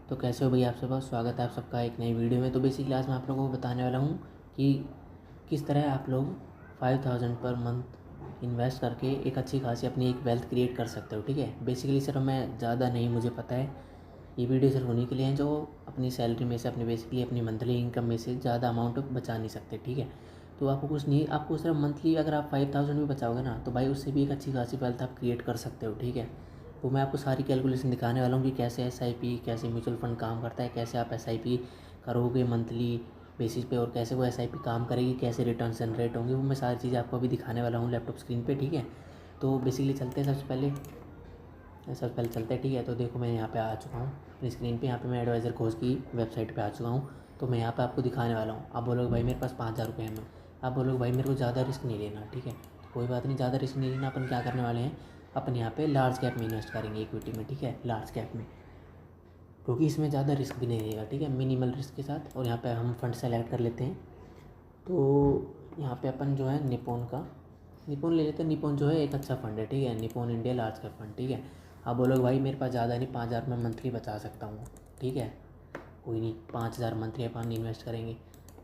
तो कैसे हो भैया, आप सबका स्वागत है आप सबका एक नई वीडियो में। तो बेसिकली आज मैं आप लोगों को बताने वाला हूँ कि किस तरह आप लोग 5000 पर मंथ इन्वेस्ट करके एक अच्छी खासी अपनी एक वेल्थ क्रिएट कर सकते हो। ठीक है, बेसिकली सर मैं ज़्यादा नहीं, मुझे पता है ये वीडियो सिर्फ उन्हीं के लिए हैं जो अपनी सैलरी में से अपनी मंथली इनकम में से ज़्यादा अमाउंट बचा नहीं सकते। ठीक है, तो आपको कुछ नहीं, आपको सिर्फ मंथली अगर आप 5000 भी बचाओगे ना तो भाई उससे भी एक अच्छी खासी वेल्थ आप क्रिएट कर सकते हो। ठीक है, तो मैं आपको सारी कैलकुलेशन दिखाने वाला हूँ कि कैसे एसआईपी, कैसे म्यूचुअल फंड काम करता है, कैसे आप एसआईपी करोगे मंथली बेसिस पे और कैसे वो एसआईपी काम करेगी, कैसे रिटर्न जनरेट होंगे, वो मैं सारी चीज़ें आपको अभी दिखाने वाला हूँ लैपटॉप स्क्रीन पे। ठीक है, तो बेसिकली चलते हैं सबसे पहले चलते हैं। ठीक है, तो देखो मैं यहाँ पे आ चुका हूँ अपनी स्क्रीन पे। यहाँ पे मैं एडवाइज़र कोच की वेबसाइट पे आ चुका हूँ। तो मैं यहाँ पे आपको दिखाने वाला हूँ। आप बोलोगे भाई मेरे पास 5000 रुपये हैं, आप बोलोगे भाई मेरे को ज़्यादा रिस्क नहीं लेना। ठीक है, तो कोई बात नहीं, ज़्यादा रिस्क नहीं लेना। अपन क्या करने वाले हैं, अपन यहाँ पे लार्ज कैप में इन्वेस्ट करेंगे, इक्विटी में। ठीक है, लार्ज कैप में, क्योंकि इसमें ज़्यादा रिस्क भी नहीं रहेगा। ठीक है, मिनिमल रिस्क के साथ। और यहाँ पे हम फंड सेलेक्ट कर लेते हैं। तो यहाँ पे अपन जो है निपोन ले लेते हैं। निपोन जो है एक अच्छा फंड है। ठीक है, Nippon India large cap fund. ठीक है, आप बोलोगे भाई मेरे पास ज़्यादा नहीं, 5000 में मंथली बचा सकता हूँ। ठीक है, कोई नहीं, 5000 मंथली अपन इन्वेस्ट करेंगे।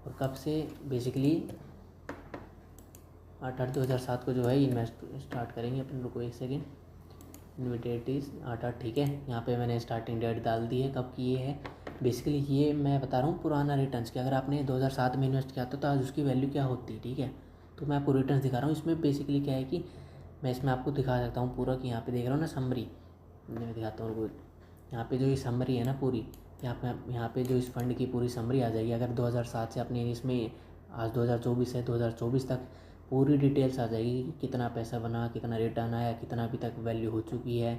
और कब से, बेसिकली 8/8/2007 को जो है इन्वेस्ट स्टार्ट करेंगे अपन। रुको एक सेकेंड, इन्विटेटिव 8/8। ठीक है, यहाँ पे मैंने स्टार्टिंग डेट डाल दी है, कब की ये है। बेसिकली ये मैं बता रहा हूँ पुराना रिटर्न्स की। अगर आपने 2007 में इन्वेस्ट किया था तो आज उसकी वैल्यू क्या होती है। ठीक है, तो मैं आपको रिटर्न्स दिखा रहा हूँ। इसमें बेसिकली क्या है कि मैं इसमें आपको दिखा सकता हूँ पूरा, कि यहाँ पे देख रहा हूँ ना समरी, मैं दिखाता हूँ। यहाँ पे जो ये समरी है ना पूरी, यहाँ पे जो इस फंड की पूरी समरी आ जाएगी। अगर 2007 से अपने इसमें आज 2024 है, 2024 तक पूरी डिटेल्स आ जाएगी कि कितना पैसा बना, कितना रिटर्न आया, कितना अभी तक वैल्यू हो चुकी है,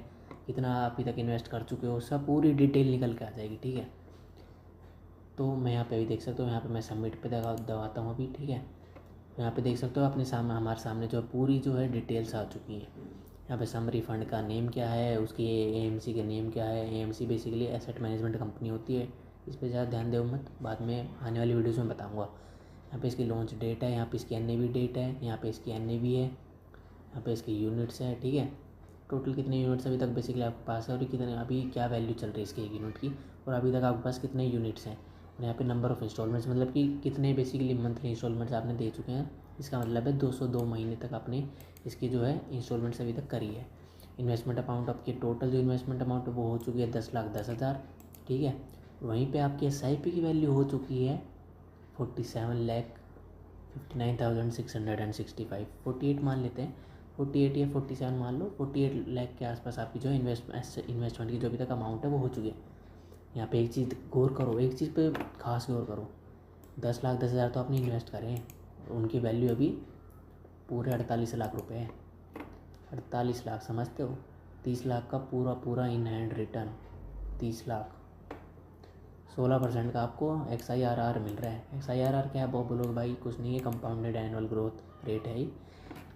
कितना अभी तक इन्वेस्ट कर चुके हो, सब पूरी डिटेल निकल के आ जाएगी। ठीक है, तो मैं यहाँ पे अभी देख सकता हूँ, यहाँ पे मैं सबमिट पे दबाता हूँ अभी। ठीक है, यहाँ पे देख सकते हो अपने सामने, हमारे सामने जो पूरी जो है डिटेल्स आ चुकी हैं। यहाँ पे समरी फंड का नेम क्या है, उसकी एएमसी का नेम क्या है। AMC basically asset management company होती है, इस पर ज़्यादा ध्यान दो मत, बाद में आने वाली वीडियोज़ में बताऊँगा। यहाँ पे इसकी लॉन्च डेट है, यहाँ पे इसकी एनएवी डेट है, यहाँ पे इसकी एनएवी है, यहाँ पे इसके यूनिट्स हैं। ठीक है, टोटल कितने यूनिट्स अभी तक बेसिकली आपके पास है और कितने अभी क्या वैल्यू चल रही है इसके एक यूनिट की, और अभी तक आपके पास कितने यूनिट्स हैं। और यहाँ पे नंबर ऑफ़ इंस्टॉलमेंट्स, मतलब कि कितने बेसिकली मंथली इंस्टॉलमेंट्स आपने दे चुके हैं। इसका मतलब है 202 महीने तक आपने इसकी जो है इंस्टॉलमेंट्स अभी तक करी है। इन्वेस्टमेंट अमाउंट, आपकी टोटल जो इन्वेस्टमेंट अमाउंट है वो हो चुकी है 10,10,000। ठीक है, वहीं पे आपकी एसआईपी की वैल्यू हो चुकी है 47,59,665, 48 मान लेते हैं, 48 या 47 मान लो, 48 लाख के आसपास आपकी जो है इन्वेस्टमेंट की जो अभी तक अमाउंट है वो हो चुकी है। यहाँ पे एक चीज़ गौर करो, एक चीज़ पे खास गौर करो, 10,10,000 तो आपने इन्वेस्ट करे हैं, उनकी वैल्यू अभी पूरे 48 लाख रुपए है। 48 लाख समझते हो, 30 लाख का पूरा पूरा इन हैंड रिटर्न, 30 लाख, 16% का आपको XIRR मिल रहा है। XIRR क्या है, बहुत बोलोगे भाई कुछ नहीं है, कंपाउंडेड एनुअल ग्रोथ रेट है ही।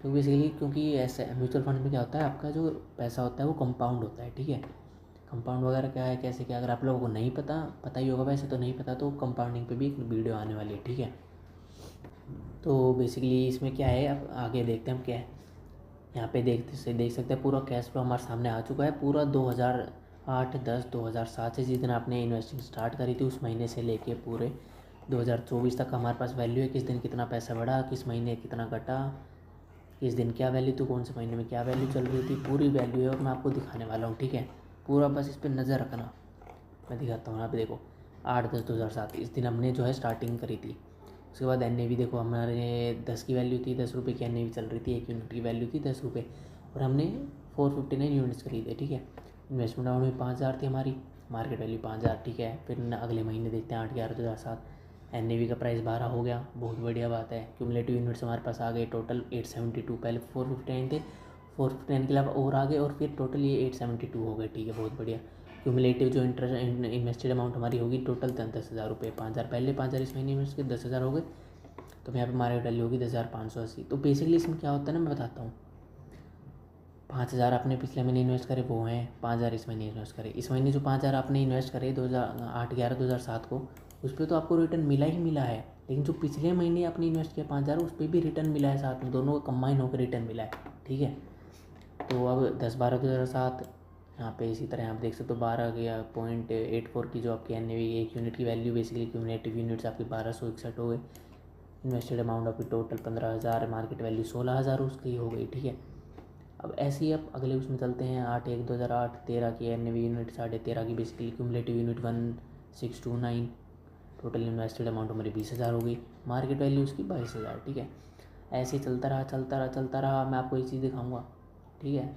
तो बेसिकली क्योंकि ऐसे म्यूचुअल फंड में क्या होता है, आपका जो पैसा होता है वो कंपाउंड होता है। ठीक है, कंपाउंड वगैरह क्या है, कैसे क्या, अगर आप लोगों को नहीं पता, पता ही होगा वैसे तो, नहीं पता तो कंपाउंडिंग पे भी एक वीडियो आने वाली है। ठीक है, तो बेसिकली इसमें क्या है, अब आगे देखते हैं हम क्या है। यहाँ पे देख सकते हैं पूरा कैश फ्लो हमारे सामने आ चुका है। पूरा 2008-10-2007 से जिस दिन आपने इन्वेस्टिंग स्टार्ट करी थी उस महीने से लेके पूरे 2024 तक हमारे पास वैल्यू है, किस दिन कितना पैसा बढ़ा, किस महीने कितना घटा, किस दिन क्या वैल्यू थी, कौन से महीने में क्या वैल्यू चल रही थी, पूरी वैल्यू है और मैं आपको दिखाने वाला हूँ। ठीक है, पूरा बस इस पर नज़र रखना, मैं दिखाता हूँ। यहाँ पे देखो 8/10/2007 इस दिन हमने जो है स्टार्टिंग करी थी। उसके बाद एन देखो, हमारे 10 की वैल्यू थी, 10 रुपये की एन चल रही थी, एक यूनिट की वैल्यू थी 10 रुपये, और हमने 459 यूनिट्स खरीदे। ठीक है, इन्वेस्टमेंट अमाउंट में 5000 थी हमारी, मार्केट वैल्यू 5000। ठीक है, फिर अगले महीने देखते हैं 8/11/2007, एन का प्राइस 12 हो गया, बहुत बढ़िया बात है। क्यूमुलेटिव यूनिट्स हमारे पास आ गए टोटल 872, पहले 459 थे, 459 के अलावा और आ गए, और फिर टोटल ये 872 हो गए। ठीक है, बहुत बढ़िया। क्यूमुलेटिव जो इंटरेस्ट इन्वेस्टेड अमाउंट हमारी होगी टोटल 10,000 रुपये, 5000 पहले, 5000 इस महीने इन्वेस्ट किए, 10,000 हो गए, तो यहाँ पे मार्केट वैल्यू होगी 10,580। तो बेसिकली इसमें क्या होता है ना, मैं बताता हूँ। 5,000 आपने पिछले महीने इन्वेस्ट करे वो हैं, 5,000 इस महीने इन्वेस्ट करे। इस महीने जो 5,000 आपने इन्वेस्ट करे 2008-11-2007 को, उस पर तो आपको रिटर्न मिला ही मिला है, लेकिन जो पिछले महीने आपने इन्वेस्ट किया 5,000 उस पर भी रिटर्न मिला है साथ में, दोनों का कंबाइन होकर रिटर्न मिला है। ठीक है, तो अब 10/12/2007 यहाँ पे इसी तरह आप देख सकते हो 12.84 की जो आपकी NAV एक यूनिट की वैल्यू बेसिकली क्यूमुलेटिव यूनिट्स आपकी 1261 हो गई। इन्वेस्टेड अमाउंट आपकी टोटल 15,000, मार्केट वैल्यू 16,000 उसकी हो गई। ठीक है, अब ऐसे ही अब अगले उसमें चलते हैं 8/1/2008 13 की NAV यूनिट 13.5 की basically cumulative unit 1629। Total invested amount हमारी 20,000 हो गई, मार्केट वैल्यू उसकी 22,000। ठीक है, ऐसे ही चलता रहा चलता रहा चलता रहा। मैं आपको एक चीज़ दिखाऊंगा। ठीक है,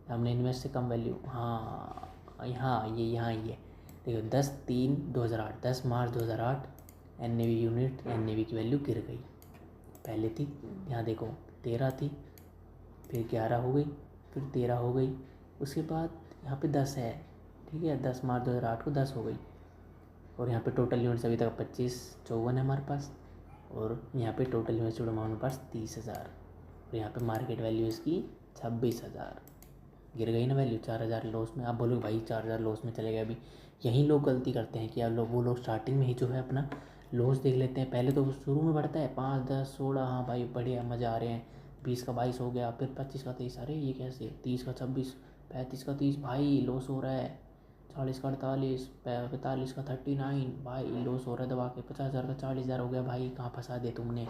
हमने इन्वेस्ट से कम वैल्यू, हाँ यहाँ ये देखो 10/3/2008 10 मार्च 2008 NAV यूनिट NAV की वैल्यू गिर गई। पहले थी यहाँ देखो 13 थी, फिर 11 हो गई, फिर 13 हो गई, उसके बाद यहाँ पे 10 है। ठीक है, 10 मार्च 2008 को 10 हो गई, और यहाँ पे टोटल यूनिट्स अभी तक 2554 है हमारे पास, और यहाँ पे टोटल इन्वेस्टेड अमाउंट हमारे पास 30,000, और यहाँ पे मार्केट वैल्यू इसकी 26,000। गिर गई ना वैल्यू, 4,000 लॉस में। आप बोलोगे भाई 4,000 लॉस में चले गए। अभी यहीं लोग गलती करते हैं कि आप लोग वो लोग स्टार्टिंग में ही जो है अपना लॉस देख लेते हैं। पहले तो शुरू में बढ़ता है 5 10 16, हाँ भाई बढ़िया मज़ा आ रहे हैं, 20 का 22 हो गया, फिर 25 का 23, अरे ये कैसे, 30 का 26, 35 का 30, भाई लॉस हो रहा है, 40 का 48, 45 का 39, भाई लॉस हो रहा है दबा के, 50,000 का 40,000 हो गया। भाई कहाँ फंसा दे तुमने,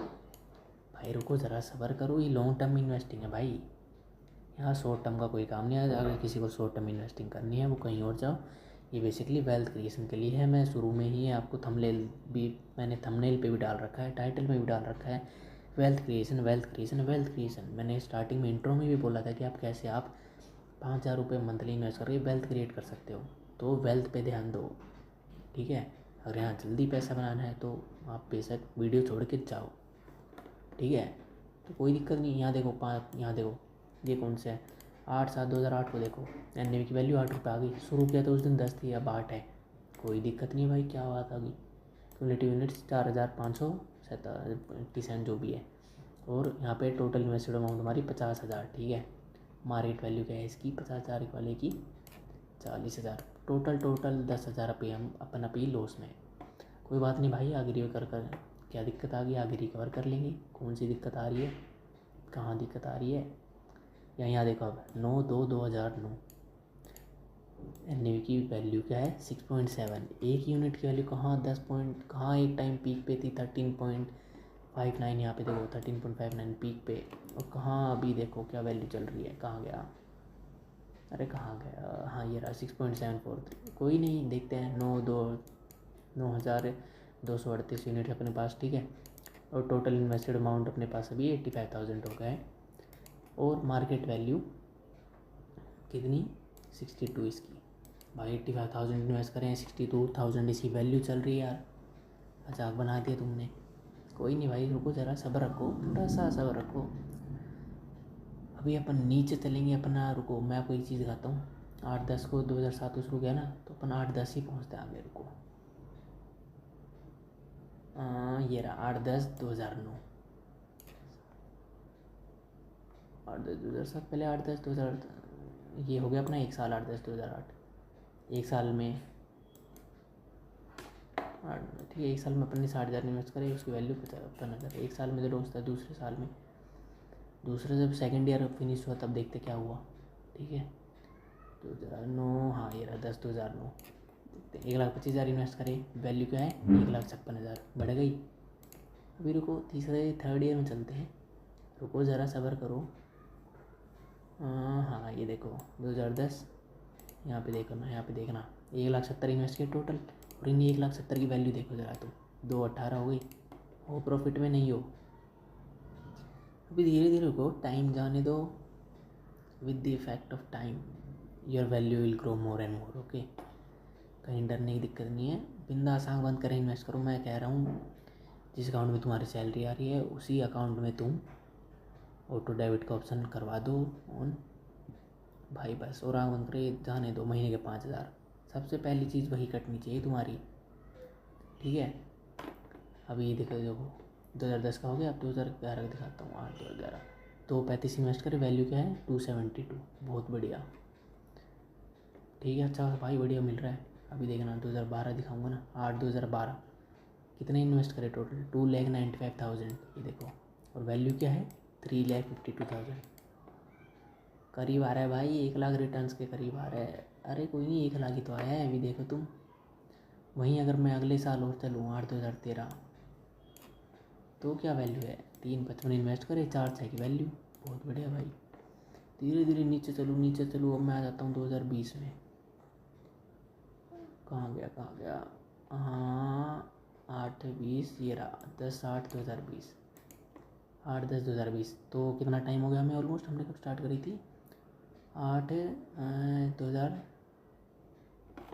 भाई रुको ज़रा सब्र करो, ये लॉन्ग टर्म इन्वेस्टिंग है भाई, यहाँ शॉर्ट टर्म का कोई काम नहीं है। अगर किसी को शॉर्ट टर्म इन्वेस्टिंग करनी है वो कहीं और जाओ, ये बेसिकली वेल्थ क्रिएशन के लिए है। मैं शुरू में ही आपको थंबनेल भी, मैंने थंबनेल पे भी डाल रखा है, टाइटल में भी डाल रखा है, wealth creation wealth creation wealth creation. मैंने स्टार्टिंग में इंट्रो में भी बोला था कि आप कैसे आप 5,000 रुपये मंथली इन्वेस्ट करके वेल्थ क्रिएट कर सकते हो, तो वेल्थ पे ध्यान दो। ठीक है, अगर यहाँ जल्दी पैसा बनाना है तो आप बेशक वीडियो छोड़ के जाओ। ठीक है, तो कोई दिक्कत नहीं। यहाँ देखो यहाँ देखो ये कौन सा है, 8/7/2008 को देखो NAV की वैल्यू 8 रुपये आ गई। शुरू किया तो उस दिन 10 थी, अब 8 है, कोई दिक्कत नहीं भाई, क्या बात आ गई। क्यूमुलेटिव यूनिट्स 4,587 जो भी है, और यहाँ पे टोटल इन्वेस्टेड अमाउंट हमारी 50,000। ठीक है, मार्केट वैल्यू क्या है इसकी 50,000 वाले की 40,000। टोटल 10,000 रुपये हम अपन अभी लॉस में। कोई बात नहीं भाई, आगे रिकवर कर, क्या दिक्कत आ गई, आगे रिकवर कर लेंगे। कौन सी दिक्कत आ रही है, कहाँ दिक्कत आ रही है, यहाँ देखो अब 9/2/2009 NAV की वैल्यू क्या है 6.7। एक यूनिट की वैल्यू कहाँ 10 पॉइंट, कहाँ एक टाइम पीक पे थी 13.59, यहाँ पे देखो 13.59 पीक पे, और कहाँ अभी देखो क्या वैल्यू चल रही है, कहाँ गया, अरे कहाँ गया, हाँ ये रहा 6.743। कोई नहीं, देखते हैं 9,238 यूनिट अपने पास। ठीक है, और टोटल इन्वेस्टेड अमाउंट अपने पास अभी 85,000 हो गया है, और मार्केट वैल्यू कितनी 62 इसकी। भाई 85,000 इन्वेस्ट करें, 62,000 इसकी वैल्यू चल रही है यार, मजाक बना दिया तुमने। कोई नहीं भाई, रुको ज़रा सब्र रखो, थोड़ा सा सब्र रखो। अभी अपन नीचे चलेंगे अपना, रुको मैं आपको एक चीज़ दिखाता हूँ। 8/10 को 2007 को शुरू किया ना, तो अपन 8/10 ही पहुँचते हैं आगे। रुको ये रहा 8/10/2009, 8/10/2007, पहले 8/10/2008, ये हो गया अपना 1 साल 8/10/2008। 1 साल में ठीक है, 1 साल में अपन ने 60,000 इन्वेस्ट करे, उसकी वैल्यू 55,000। 1 साल में तो लॉस था, दूसरे साल में, दूसरे जब सेकेंड ईयर फिनिश हुआ तब देखते क्या हुआ। ठीक है, 2009, हाँ ये रहा 10/2009, देखते 1,25,000 इन्वेस्ट करे, वैल्यू क्या है 1,56,000, बढ़ गई। अभी रुको तीसरे थर्ड ईयर में चलते हैं, रुको ज़रा सब्र करो। हाँ ये देखो 2010, यहाँ पे देखो ना, यहाँ पे देखना 1,70,000 इन्वेस्ट किया टोटल, और इन 1,70,000 की वैल्यू देखो ज़रा, तो 2,18 हो गई, हो प्रॉफिट में नहीं हो। अभी धीरे धीरे रुको, टाइम जाने दो, with the effect of time your value will grow more and more. Okay, कहीं डरने की दिक्कत नहीं है, बिंदास आँख बंद करें इन्वेस्ट करो। मैं कह रहा हूँ जिस अकाउंट में तुम्हारी सैलरी आ रही है उसी अकाउंट में तुम ऑटो डेबिट का ऑप्शन करवा दो ऑन भाई, बस, और आँख बंद करे जाने दो। महीने के 5,000, सबसे पहली चीज़ वही कटनी चाहिए तुम्हारी। ठीक है, अभी देखो 2010 का हो गया, अब 2011 का दिखाता हूँ। 8/2011 235 इन्वेस्ट करें, वैल्यू क्या है 272, बहुत बढ़िया। ठीक है, अच्छा भाई बढ़िया मिल रहा है। अभी देखना 2012 दिखाऊंगा ना, 8/2012 कितने इन्वेस्ट करें टोटल 2,95,000, ये देखो, और वैल्यू क्या है 3,52,000। करीब आ रहा है भाई, 1 लाख रिटर्न्स के करीब आ रहा है। अरे कोई नहीं, 1 लाख ही तो आया है अभी, देखो तुम। वहीं अगर मैं अगले साल और चलूँ 8/2013 तो क्या वैल्यू है, 3.55 इन्वेस्ट करे 4/6 की वैल्यू, बहुत बढ़िया भाई। धीरे धीरे नीचे चलूँ। अब मैं आ जाता हूँ 2020 में। कहाँ गया, हाँ 8/20 ये रहा, 10/8/2020, 8/10/2020। तो कितना टाइम हो गया हमें ऑलमोस्ट, हमने कब स्टार्ट करी थी, 8/2000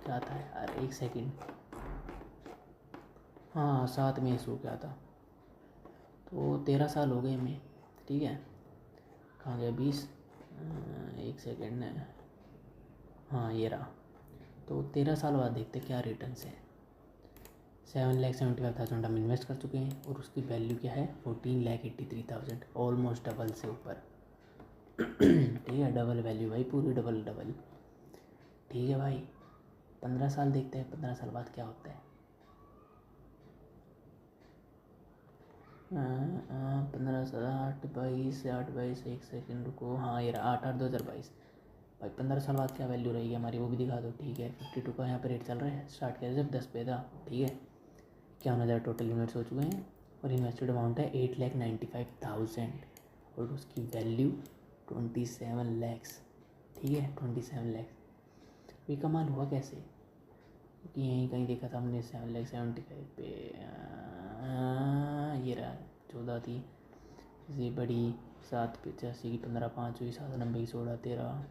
क्या था यार, 1 सेकेंड, हाँ 7 में शुरू किया था, तो 13 साल हो गए हमें, ठीक है। कहाँ गया 20, 1 सेकेंड, हाँ ये रहा। तो 13 साल बाद देखते क्या रिटर्न्स है। 7,75,000 हम इन्वेस्ट कर चुके हैं और उसकी वैल्यू क्या है, 14,83,000, ऑलमोस्ट डबल से ऊपर। ठीक है, डबल वैल्यू भाई, पूरी डबल। ठीक है भाई, 15 साल देखते हैं, 15 साल बाद क्या होता है। 15 साल, 8/22, 1 सेकेंड रुको, हाँ ये रहा 8/8/2022। भाई 15 साल बाद क्या वैल्यू रहेगी हमारी, वो भी दिखा दो। ठीक है, 52 का यहाँ पे रेट चल रहा है, स्टार्ट किया जब 10 पे था, ठीक है। 51,000 टोटल यूनिट्स हो चुके हैं और इन्वेस्टेड अमाउंट है 8,95,000 और उसकी वैल्यू 27 लैक्स, ठीक है 27 लैक्स। ये कमाल हुआ कैसे, क्योंकि यहीं कहीं देखा था हमने 7,75,000 पे, ये रहा 14 थी, ये बड़ी 7/85 की 15/5 हुई, 7/90 की 16/13,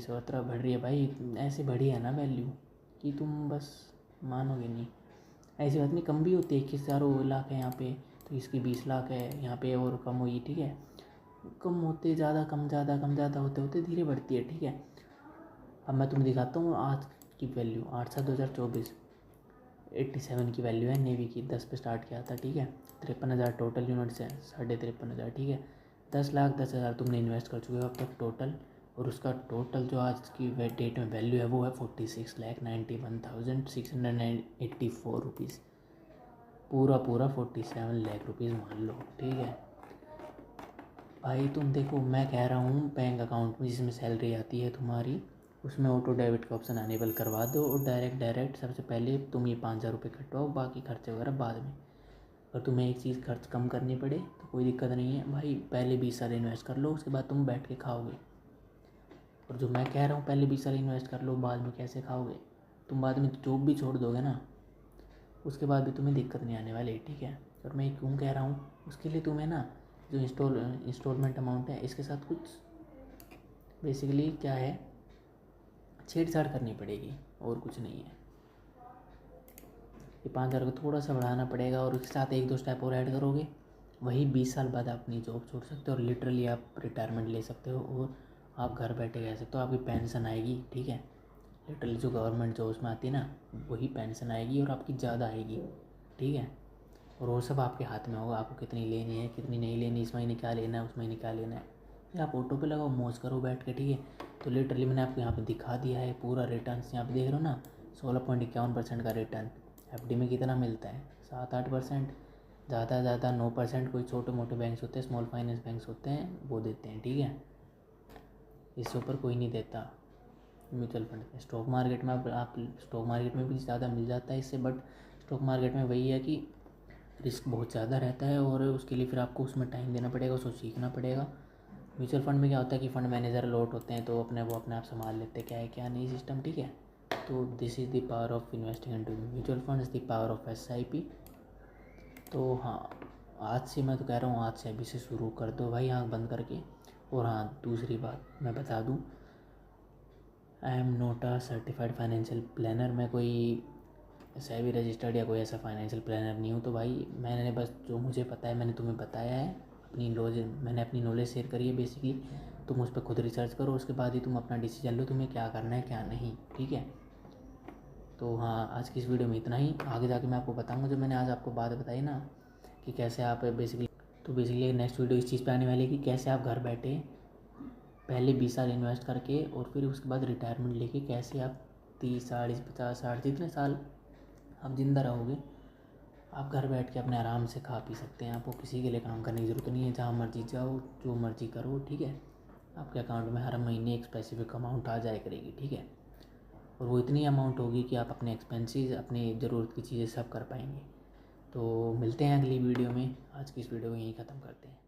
17 बढ़ रही है भाई। ऐसे बढ़ी है ना वैल्यू कि तुम बस मानोगे नहीं। ऐसी बात नहीं, कम भी होती है, 21,000 है यहाँ पे, तो इसकी 20 लाख है यहाँ पे और कम हुई, ठीक है। कम होते ज़्यादा, कम ज़्यादा होते होते धीरे बढ़ती है, ठीक है। अब मैं तुम्हें दिखाता हूँ आज की वैल्यू, 8/7/2024, 87 की वैल्यू है नेवी की, 10 पे स्टार्ट किया था, ठीक है। 53,000 टोटल यूनिट्स हैं, 53,500, ठीक है। 10,10,000 तुमने इन्वेस्ट कर चुके हो अब तक टोटल, और उसका टोटल जो आज की डेट में वैल्यू है वो है 46,91,684 रुपीज़, पूरा 47 लाख रुपीज़ मान लो, ठीक है भाई। तुम देखो, मैं कह रहा हूँ बैंक अकाउंट में जिसमें सैलरी आती है तुम्हारी, उसमें ऑटो डेबिट का ऑप्शन अनेबल करवा दो और डायरेक्ट सबसे पहले तुम ये 5,000 रुपये कटवाओ, बाकी खर्चे वगैरह बाद में। अगर तुम्हें एक चीज़ खर्च कम करनी पड़े तो कोई दिक्कत नहीं है भाई, पहले 20 साल इन्वेस्ट कर लो, उसके बाद तुम बैठ के खाओगे। और जो मैं कह रहा हूँ पहले 20 साल इन्वेस्ट कर लो, बाद में कैसे खाओगे, तुम बाद में जॉब भी छोड़ दोगे ना, उसके बाद भी तुम्हें दिक्कत नहीं आने वाली, ठीक है। और मैं क्यों कह रहा हूँ, उसके लिए तुम्हें ना जो इंस्टॉलमेंट अमाउंट है इसके साथ कुछ बेसिकली क्या है, छेड़छाड़ करनी पड़ेगी और कुछ नहीं है। ये 5,000 को थोड़ा सा बढ़ाना पड़ेगा और उसके साथ 1-2 स्टेप और ऐड करोगे, वही 20 साल बाद आप अपनी जॉब छोड़ सकते हो और लिटरली आप रिटायरमेंट ले सकते हो और आप घर बैठे कह सकते हो आपकी पेंशन आएगी, ठीक है। लिटरली जो गवर्नमेंट जॉब्स में आती है ना, वही पेंशन आएगी और आपकी ज़्यादा आएगी, ठीक है। और वो सब आपके हाथ में होगा, आपको कितनी लेनी है कितनी नहीं लेनी, इस महीने क्या लेना है उस महीने क्या लेना है, ये आप ऑटो पे लगाओ, मौज करो बैठ के, ठीक है। तो लिटरली मैंने आपको यहाँ पे दिखा दिया है पूरा रिटर्न, यहाँ पे देख रहे हो ना, 16.51% का रिटर्न। एफडी में कितना मिलता है, 7-8%, ज़्यादा 9%। कोई छोटे मोटे बैंक्स होते हैं, स्मॉल फाइनेंस बैंक्स होते हैं, वो देते हैं, ठीक है। इससे ऊपर कोई नहीं देता म्यूचुअल फंड में। स्टॉक मार्केट में आप स्टॉक मार्केट में भी ज़्यादा मिल जाता है इससे, बट स्टॉक मार्केट में वही है कि रिस्क बहुत ज़्यादा रहता है और उसके लिए फिर आपको उसमें टाइम देना पड़ेगा, उसको सीखना पड़ेगा। म्यूचुअल फंड में क्या होता है कि फंड मैनेजर अलॉट होते हैं, तो वो अपने आप संभाल लेते हैं क्या है क्या नहीं सिस्टम, ठीक है। तो this is the power of investing into mutual fund, is the power of SIP। तो हाँ, आज से मैं तो कह रहा हूँ, आज से अभी से शुरू कर दो भाई आँख बंद करके। और हाँ, दूसरी बात मैं बता दूँ, I am not a certified financial planner, मैं कोई SEBI रजिस्टर्ड या कोई ऐसा फाइनेंशियल प्लानर नहीं हूँ। तो भाई मैंने बस जो मुझे पता है मैंने तुम्हें बताया है, मैंने अपनी नॉलेज शेयर करी है बेसिकली। तुम उस पर खुद रिसर्च करो, उसके बाद ही तुम अपना डिसीजन लो तुम्हें क्या करना है क्या नहीं, ठीक है। तो हाँ, आज की इस वीडियो में इतना ही। आगे जाके मैं आपको बताऊँगा, जो मैंने आज आपको बात बताई ना कि कैसे आप बेसिकली नेक्स्ट वीडियो इस चीज़ पे आने वाली है कि कैसे आप घर बैठे पहले 20 साल इन्वेस्ट करके और फिर उसके बाद रिटायरमेंट लेके कैसे आप 30, 40, 50, 60 जितने साल आप ज़िंदा रहोगे, आप घर बैठ के अपने आराम से खा पी सकते हैं। आपको किसी के लिए काम करने की ज़रूरत नहीं है, जहाँ मर्जी जाओ जो मर्जी करो, ठीक है। आपके अकाउंट में हर महीने एक स्पेसिफिक अमाउंट आ जाया करेगी, ठीक है। और वो इतनी अमाउंट होगी कि आप अपने एक्सपेंसेस, अपनी ज़रूरत की चीज़ें सब कर पाएंगे। तो मिलते हैं अगली वीडियो में। आज की इस वीडियो को यहीं ख़त्म करते हैं।